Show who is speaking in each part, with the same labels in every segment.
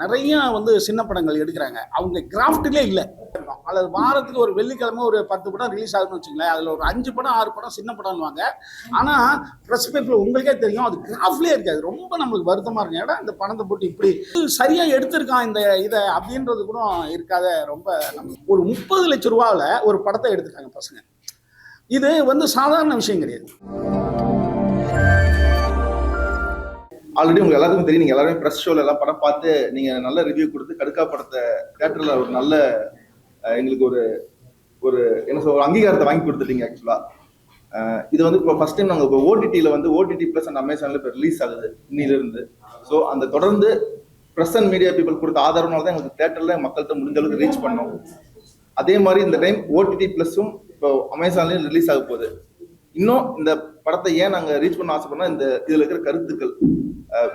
Speaker 1: நிறைய வந்து சின்ன படங்கள் எடுக்கிறாங்க. அவங்க கிராஃப்ட்லேயே இல்லை. அல்லது வாரத்துக்கு ஒரு வெள்ளிக்கிழமை ஒரு 10 படம் ரிலீஸ் ஆகுதுன்னு வச்சுங்களேன். அதில் ஒரு 5 படம் 6 படம் சின்ன படம்னுவாங்க. ஆனால் ப்ரெஸ் பேப்பரில் உங்களுக்கே தெரியும் அது கிராஃப்ட்லேயே இருக்காது. ரொம்ப நம்மளுக்கு வருத்தமாக இருக்கும். ஏன்னா இந்த பணத்தை போட்டு இப்படி சரியாக எடுத்திருக்கான் இந்த இதை அப்படின்றது கூட இருக்காத. ரொம்ப ஒரு 30 லட்சம் ரூபாவில் ஒரு படத்தை எடுத்துருக்காங்க பசங்க. இது வந்து சாதாரண விஷயம் கிடையாது.
Speaker 2: ஆல்ரெடி உங்களுக்கு எல்லாருக்கும் தெரியும். நீங்க எல்லாருமே ப்ரெஸ் ஷோல எல்லாம் படம் பார்த்து நீங்க நல்ல ரிவ்யூ கொடுத்து கடுக்கா படத்தை தியேட்டர்ல ஒரு நல்ல எங்களுக்கு ஒரு ஒரு என்ன சொல்ற அங்கீகாரத்தை வாங்கி கொடுத்துட்டீங்க. ஆக்சுவலா இது வந்து இப்போ ஃபர்ஸ்ட் டைம் நாங்கள் இப்போ ஓடிடியில் வந்து ஓடிடி ப்ளஸ் அண்ட் அமேசானில் இப்போ ரிலீஸ் ஆகுது இன்னிலிருந்து. ஸோ அந்த தொடர்ந்து ப்ரெஸ் அண்ட் மீடியா பீப்புள் கொடுத்த ஆதரவுனால தான் எங்களுக்கு தியேட்டரில் மக்கள்கிட்ட முடிஞ்ச அளவுக்கு ரீச் பண்ணோம். அதே மாதிரி இந்த டைம் ஓடிடி ப்ளஸும் இப்போ அமேசான்லேயும் ரிலீஸ் ஆக போகுது. இன்னும் இந்த படத்தை ஏன் நாங்கள் ரீச் பண்ண ஆசைப்படனா, இந்த இதில் இருக்கிற கருத்துக்கள்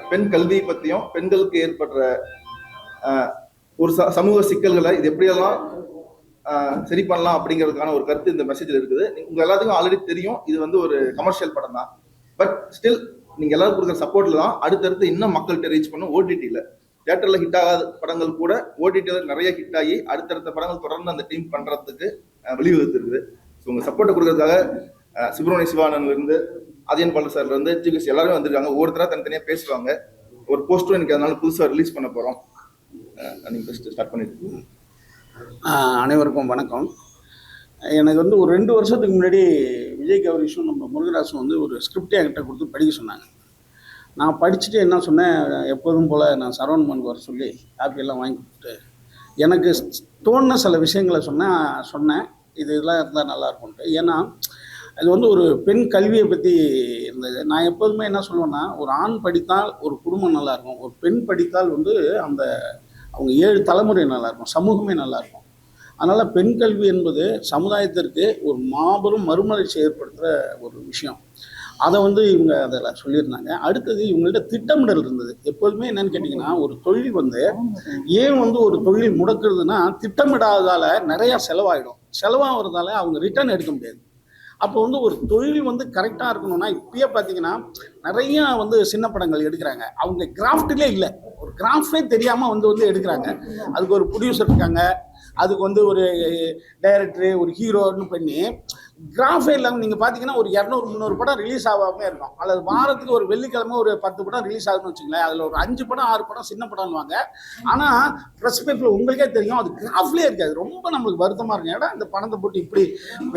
Speaker 2: பெண் கல்வி பற்றியும் பெண்களுக்கு ஏற்படுற ஒரு சமூக சிக்கல்களை இது எப்படியெல்லாம் சரி பண்ணலாம் அப்படிங்கிறதுக்கான ஒரு கருத்து இந்த மெசேஜில் இருக்குது. உங்க எல்லாத்துக்கும் ஆல்ரெடி தெரியும் இது வந்து ஒரு கமர்ஷியல் படம் தான். பட் ஸ்டில் நீங்க எல்லாரும் கொடுக்குற சப்போர்ட்ல தான் அடுத்தடுத்து இன்னும் மக்கள்கிட்ட ரீச் பண்ணும். ஓடிடியில் தியேட்டர்ல ஹிட் ஆகாத படங்கள் கூட ஓடிடியில் நிறைய ஹிட் ஆகி அடுத்தடுத்த படங்கள் தொடர்ந்து அந்த டீம் பண்றதுக்கு வழிவகுத்து இருக்குது. ஸோ உங்க சப்போர்ட்டை கொடுக்கறதுக்காக சுப்பிரமணிய சிவானந்த்ல இருந்து அதியன் பாலு சார்ல இருந்து ஜிகிஸ் எல்லாருமே வந்திருக்காங்க. ஒவ்வொருத்தரா தனித்தனியாக பேசுவாங்க. ஒரு போஸ்டரும் எனக்கு அதனால புதுசாக ரிலீஸ் பண்ண போறோம். நீங்க ஃபர்ஸ்ட் ஸ்டார்ட் பண்ணிட்டு.
Speaker 1: அனைவருக்கும் வணக்கம். எனக்கு வந்து ஒரு 2 வருஷத்துக்கு முன்னாடி விஜய் கௌரிஷும் நம்ம முருகராசும் வந்து ஒரு ஸ்கிரிப்டே என்கிட்ட கொடுத்து படிக்க சொன்னாங்க. நான் படிச்சுட்டு என்ன சொன்னேன், எப்போதும் போல் நான் சரவணமனுக்கு வர சொல்லி காப்பியெல்லாம் வாங்கி கொடுத்துட்டு எனக்கு தோணுன சில விஷயங்களை சொன்னேன் இதெல்லாம் இருந்தால் நல்லாயிருக்கும்ட்டு. ஏன்னா அது வந்து ஒரு பெண் கல்வியை பற்றி இருந்தது. நான் எப்போதுமே என்ன சொல்லுவேன்னா, ஒரு ஆண் படித்தால் ஒரு குடும்பம் நல்லாயிருக்கும், ஒரு பெண் படித்தால் வந்து அந்த அவங்க 7 தலைமுறை நல்லாயிருக்கும், சமூகமே நல்லாயிருக்கும். அதனால் பெண் கல்வி என்பது சமுதாயத்திற்கு ஒரு மாபெரும் மறுமலர்ச்சி ஏற்படுத்துகிற ஒரு விஷயம். அதை வந்து இவங்க அதில் சொல்லியிருந்தாங்க. அடுத்தது இவங்கள்ட்ட திட்டமிடல் இருந்தது. எப்போதுமே என்னன்னு கேட்டிங்கன்னா, ஒரு தொழில் வந்து ஏன் வந்து ஒரு தொழில் முடக்குறதுன்னா, திட்டமிடாததால் நிறையா செலவாகிறதால அவங்க ரிட்டர்ன் எடுக்க முடியாது. அப்போ வந்து ஒரு தொழில் வந்து கரெக்டாக இருக்கணும்னா, இப்பயே பார்த்தீங்கன்னா நிறையா வந்து சின்ன படங்கள் எடுக்கிறாங்க. அவங்க கிராஃப்ட்லேயே இல்லை. ஒரு கிராஃப்டே தெரியாமல் வந்து எடுக்கிறாங்க. அதுக்கு ஒரு ப்ரொடியூசர் இருக்காங்க, அதுக்கு வந்து ஒரு டைரக்டரு, ஒரு ஹீரோன்னு பண்ணி கிராஃபே இல்லாமல் நீங்கள் பார்த்தீங்கன்னா ஒரு 200-300 படம் ரிலீஸ் ஆகாமே இருக்கும். அல்லது வாரத்துக்கு ஒரு வெள்ளிக்கிழமை ஒரு 10 படம் ரிலீஸ் ஆகுதுன்னு வச்சுங்களேன். அதில் ஒரு 5 படம் 6 படம் சின்ன படம்னுவாங்க. ஆனால் ப்ரெஸ் பேப்பரில் உங்களுக்கே தெரியும் அது கிராஃப்ட்லேயே இருக்காது. ரொம்ப நம்மளுக்கு வருத்தமாக இருக்கும். ஏன்னா இந்த பணத்தை போட்டு இப்படி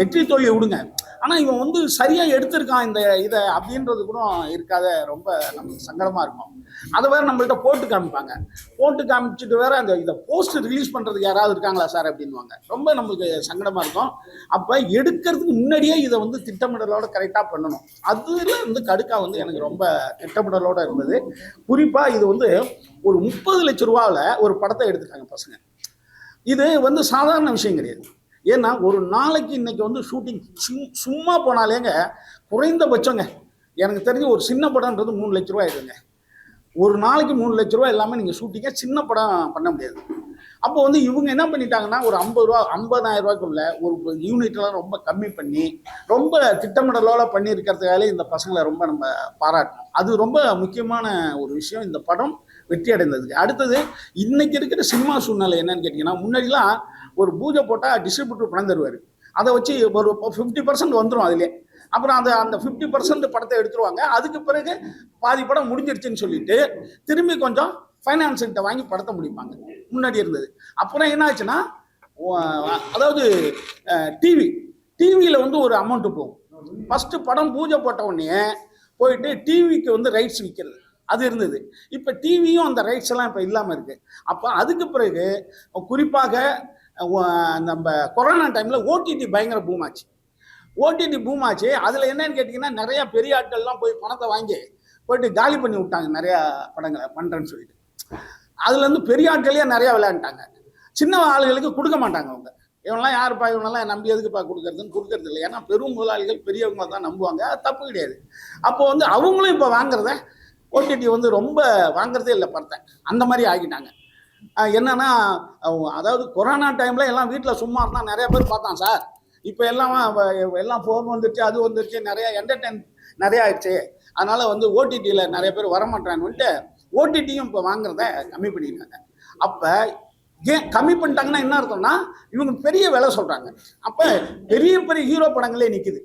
Speaker 1: வெற்றி தோல்வியை விடுங்க. ஆனால் இவன் வந்து சரியாக எடுத்திருக்கான் இந்த இதை அப்படின்றது கூட இருக்காத. ரொம்ப நம்மளுக்கு சங்கடமாக இருக்கும். அதை வேறு நம்மள்கிட்ட போட்டு காமிச்சிட்டு வேறு அந்த இதை போஸ்ட் ரிலீஸ் பண்ணுறதுக்கு யாராவது இருக்காங்களா சார் அப்படின்வாங்க. ரொம்ப நம்மளுக்கு சங்கடமாக இருக்கும். அப்போ எடுக்கிறதுக்கு முன்னாடியே இதை வந்து திட்டமிடலோட கரெக்டாக பண்ணணும். அதில் வந்து கடுக்கா வந்து எனக்கு ரொம்ப திட்டமிடலோடு இருந்தது. குறிப்பாக இது வந்து ஒரு 30 லட்சம் ரூபாவில் ஒரு படத்தை எடுத்துட்டாங்க பசங்க. இது வந்து சாதாரண விஷயம் கிடையாது. ஏன்னா ஒரு நாளைக்கு இன்னைக்கு வந்து ஷூட்டிங் சும்மா போனாலேங்க குறைந்தபட்சங்க எனக்கு தெரிஞ்சு ஒரு சின்ன படம்ன்றது 3 லட்ச ரூபா ஆயிடுங்க. ஒரு நாளைக்கு 3 லட்ச ரூபா இல்லாமல் நீங்கள் ஷூட்டிங்கை சின்ன படம் பண்ண முடியாது. அப்போ வந்து இவங்க என்ன பண்ணிட்டாங்கன்னா, ஒரு 50,000 ரூபாய்க்குள்ள ஒரு யூனிட்லாம் ரொம்ப கம்மி பண்ணி ரொம்ப திட்டமிடலோட பண்ணியிருக்கிறதுக்காக இந்த பசங்களை ரொம்ப நம்ம பாராட்டணும். அது ரொம்ப முக்கியமான ஒரு விஷயம் இந்த படம் வெற்றி அடைந்ததுக்கு. அடுத்தது இன்னைக்கு இருக்கிற சினிமா சூழ்நிலை என்னன்னு கேட்டிங்கன்னா, முன்னாடிலாம் ஒரு பூஜை போட்டால் டிஸ்ட்ரிபியூட்டர் பணம் தருவார். அதை வச்சு ஒரு 50% வந்துடும் அதிலே. அப்புறம் அந்த 50% படத்தை எடுத்துருவாங்க. அதுக்கு பிறகு பாதி படம் முடிஞ்சிருச்சுன்னு சொல்லிட்டு திரும்பி கொஞ்சம் ஃபைனான்ஸ்கிட்ட வாங்கி படத்தை முடிப்பாங்க. முன்னாடி இருந்தது. அப்புறம் என்ன ஆச்சுன்னா, அதாவது டிவியில் வந்து ஒரு அமௌண்ட்டு போகும். ஃபஸ்ட்டு படம் பூஜை போட்ட உடனே போயிட்டு டிவிக்கு வந்து ரைட்ஸ் விற்கிறது அது இருந்தது. இப்போ டிவியும் அந்த ரைட்ஸ் எல்லாம் இப்போ இல்லாமல் இருக்குது. அப்போ அதுக்கு பிறகு குறிப்பாக நம்ம கொரோனா டைமில் ஓடிடி பயங்கர பூம் ஆச்சு. அதில் என்னன்னு கேட்டிங்கன்னா, நிறையா பெரிய ஆட்கள்லாம் போய் பணத்தை வாங்கி போயிட்டு காலி பண்ணி விட்டாங்க. நிறையா படங்களை பண்ணுறேன்னு சொல்லிட்டு அதுலேருந்து பெரிய ஆட்களையே நிறையா விளையாண்டாங்க. சின்ன ஆளுகளுக்கு கொடுக்க மாட்டாங்க. அவங்க இவனெல்லாம் யாருப்பா, இவனெல்லாம் நம்பி எதுக்குப்பா கொடுக்கறது இல்லை. ஏன்னா பெரும் முதலாளிகள் பெரியவங்க தான் நம்புவாங்க. அது தப்பு கிடையாது. அப்போ வந்து அவங்களும் இப்போ வாங்குறத ஓடிடி வந்து ரொம்ப வாங்குறதே இல்லை படத்தை. அந்த மாதிரி ஆகிட்டாங்க. என்னன்னா, அதாவது கொரோனா டைமில் எல்லாம் வீட்டில் சும்மா இருந்தால் நிறைய பேர் பார்த்தான் சார். இப்போ எல்லாம் ஃபோன் வந்துருச்சு, அது வந்துருச்சு, நிறையா என்டர்டைன் நிறையா ஆயிடுச்சு. அதனால் வந்து ஓடிடியில் நிறைய பேர் வரமாட்டான்னு ஓடிடியும் இப்போ வாங்குறத கம்மி பண்ணியிருக்காங்க. அப்போ ஏன் கம்மி பண்ணிட்டாங்கன்னா என்ன அர்த்தம்னா இவங்க பெரிய விலை சொல்கிறாங்க. அப்போ பெரிய பெரிய ஹீரோ படங்களே நிற்குது,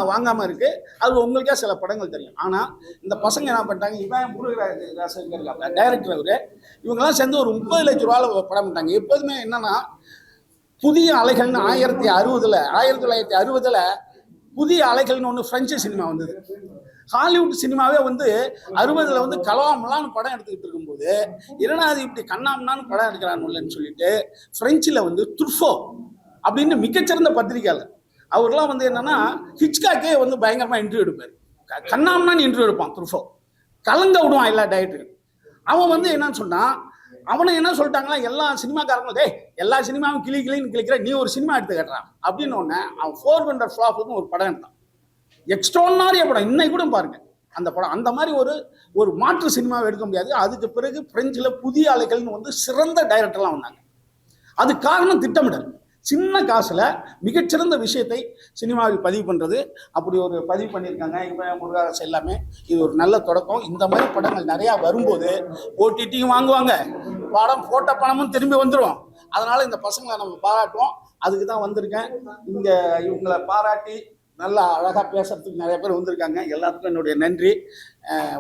Speaker 1: வாங்காமல் இருக்கு. அது உங்களுக்கே சில படங்கள் தெரியும். ஆனால் இந்த பசங்க என்ன பண்ணிட்டாங்க, இவன் முருகராசன் டைரக்டர் அவரு, இவங்கெல்லாம் சேர்ந்து ஒரு 30 லட்ச ரூபாவில் படம் பண்ணிட்டாங்க. எப்போதுமே என்னன்னா புதிய அலைகள்னு 1960 புதிய அலைகள்னு ஒன்று பிரெஞ்சு சினிமா வந்தது. ஹாலிவுட் சினிமாவே வந்து 60 வந்து கலாம்லான்னு படம் எடுத்துக்கிட்டு இருக்கும்போது என்னன்னா அது இப்படி கண்ணாம்னான்னு படம் எடுக்கிறான்னு சொல்லிட்டு பிரெஞ்சில் வந்து துர்ஃபோ அப்படின்னு மிகச்சிறந்த பத்திரிகையாளர் அவர்லாம் வந்து என்னன்னா ஹிச்காக்கே வந்து பயங்கரமா இன்டர்வியூ எடுப்பார். கண்ணாம்னான்னு இன்டர்வியூ எடுப்பான் துர்ஃபோ, கலங்க விடுவான் எல்லா டயட்டுக்கு. அவன் வந்து என்னன்னு சொன்னா அவனை என்ன சொல்லிட்டாங்களா, எல்லா சினிமாக்காரங்களும் எல்லா சினிமாவும் கிளின்னு கிளிக்கிற, நீ ஒரு சினிமா எடுத்து கட்டுறான் அப்படின்னு ஒன்று அவன் 400 ஃப்ளாப்னு ஒரு படம் எடுத்தான். எக்ஸ்ட்ராடினரி படம், இன்னைக்கு கூட பாருங்க அந்த படம். அந்த மாதிரி ஒரு மாற்று சினிமாவை எடுக்க முடியாது. அதுக்கு பிறகு பிரெஞ்சில் புதிய அலைகள்னு வந்து சிறந்த டைரக்டர்லாம் வந்தாங்க. அது காரணம் திட்டமிடல். சின்ன காசுல மிகச்சிறந்த விஷயத்தை சினிமாவில் பதிவு பண்றது. அப்படி ஒரு பதிவு பண்ணியிருக்காங்க இவன் முருகராசன் எல்லாமே. இது ஒரு நல்ல தொடக்கம். இந்த மாதிரி படங்கள் நிறையா வரும்போது ஓடிடியும் வாங்குவாங்க, படம் போட்ட பணமும் திரும்பி வந்துடும். அதனால இந்த பசங்களை நம்ம பாராட்டுவோம். அதுக்கு தான் வந்திருக்கேன். இங்க இவங்களை பாராட்டி நல்லா அழகாக பேசுறதுக்கு நிறைய பேர் வந்திருக்காங்க. எல்லாத்துக்கும் என்னுடைய நன்றி,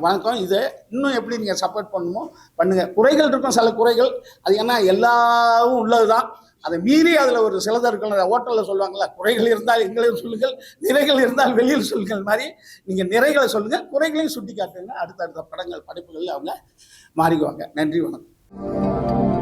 Speaker 1: வணக்கம். இது இன்னும் எப்படி நீங்கள் சப்போர்ட் பண்ணணுமோ பண்ணுங்கள். குறைகள் இருக்கும், சில குறைகள், அது ஏன்னா எல்லாரும் உள்ளது தான். அதை மீறி அதில் ஒரு சிலதர் இருக்கிற ஹோட்டலில் சொல்லுவாங்கள்ல, குறைகள் இருந்தால் எங்களையும் சொல்லுங்கள், நிறைகள் இருந்தால் வெளியில் சொல்லுங்கள் மாதிரி நீங்கள் நிறைகளை சொல்லுங்கள், குறைகளையும் சுட்டி காட்டுங்க. அடுத்தடுத்த படங்கள் படைப்புகளில் அவங்க மாறிக்குவாங்க. நன்றி, வணக்கம்.